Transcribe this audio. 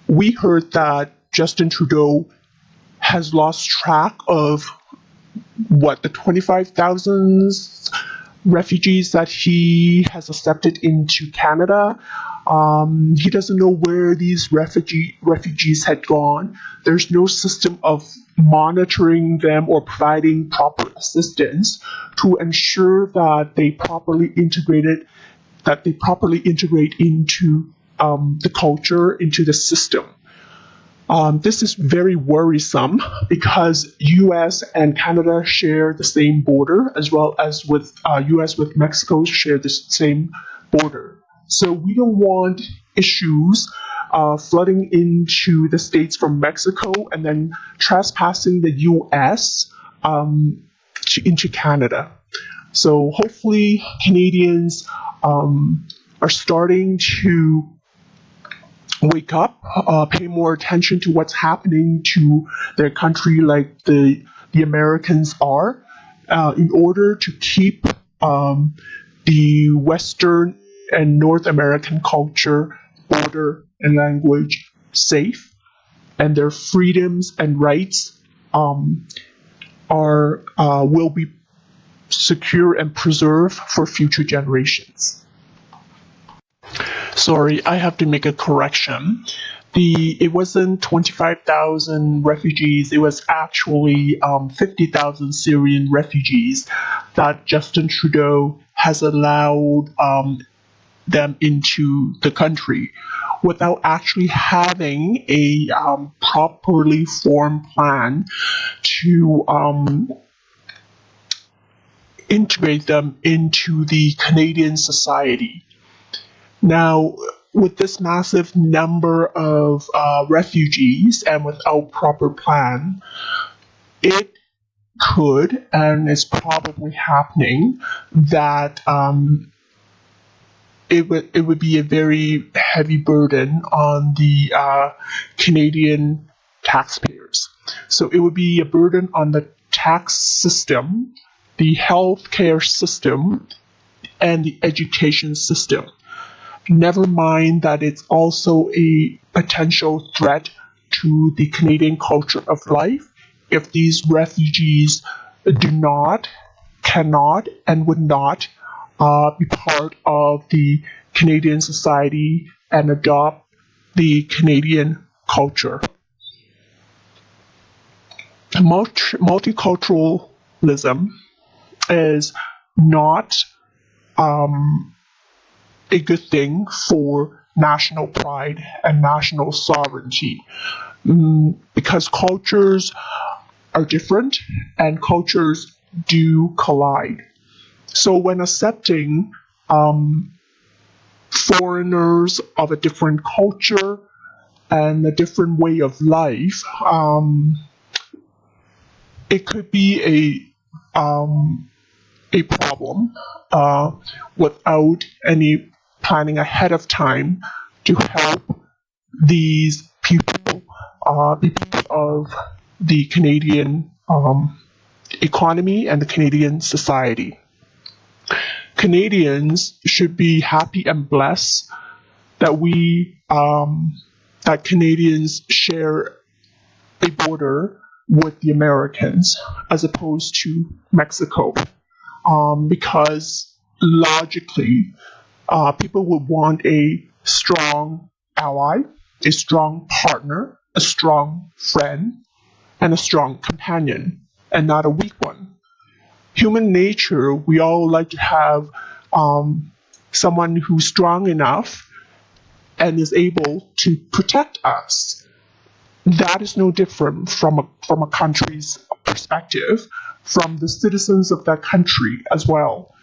we heard that Justin Trudeau has lost track of the 25,000 refugees that he has accepted into Canada. He doesn't know where these refugees had gone. There's no system of monitoring them or providing proper assistance to ensure that they properly integrate into the culture, into the system. This is very worrisome because U.S. and Canada share the same border, as well as with U.S. with Mexico share the same border. So we don't want issues flooding into the states from Mexico and then trespassing the U.S. Into Canada. So hopefully Canadians are starting to wake up, pay more attention to what's happening to their country like the Americans are, in order to keep the Western and North American culture, border, and language safe, and their freedoms and rights will be secure and preserved for future generations. Sorry, I have to make a correction. It wasn't 25,000 refugees, it was actually 50,000 Syrian refugees that Justin Trudeau has allowed them into the country without actually having a properly formed plan to integrate them into the Canadian society. Now, with this massive number of refugees and without proper plan, it could, and is probably happening, that it would be a very heavy burden on the Canadian taxpayers. So it would be a burden on the tax system, the healthcare system, and the education system. Never mind that it's also a potential threat to the Canadian culture of life if these refugees cannot, and would not be part of the Canadian society and adopt the Canadian culture. Multiculturalism is not a good thing for national pride and national sovereignty, because cultures are different and cultures do collide. So when accepting foreigners of a different culture and a different way of life, it could be a problem without any planning ahead of time to help these people be part of the Canadian economy and the Canadian society. Canadians should be happy and blessed that that Canadians share a border with the Americans as opposed to Mexico, because logically, people would want a strong ally, a strong partner, a strong friend, and a strong companion, and not a weak one. Human nature, we all like to have someone who's strong enough and is able to protect us. That is no different from a country's perspective, from the citizens of that country as well.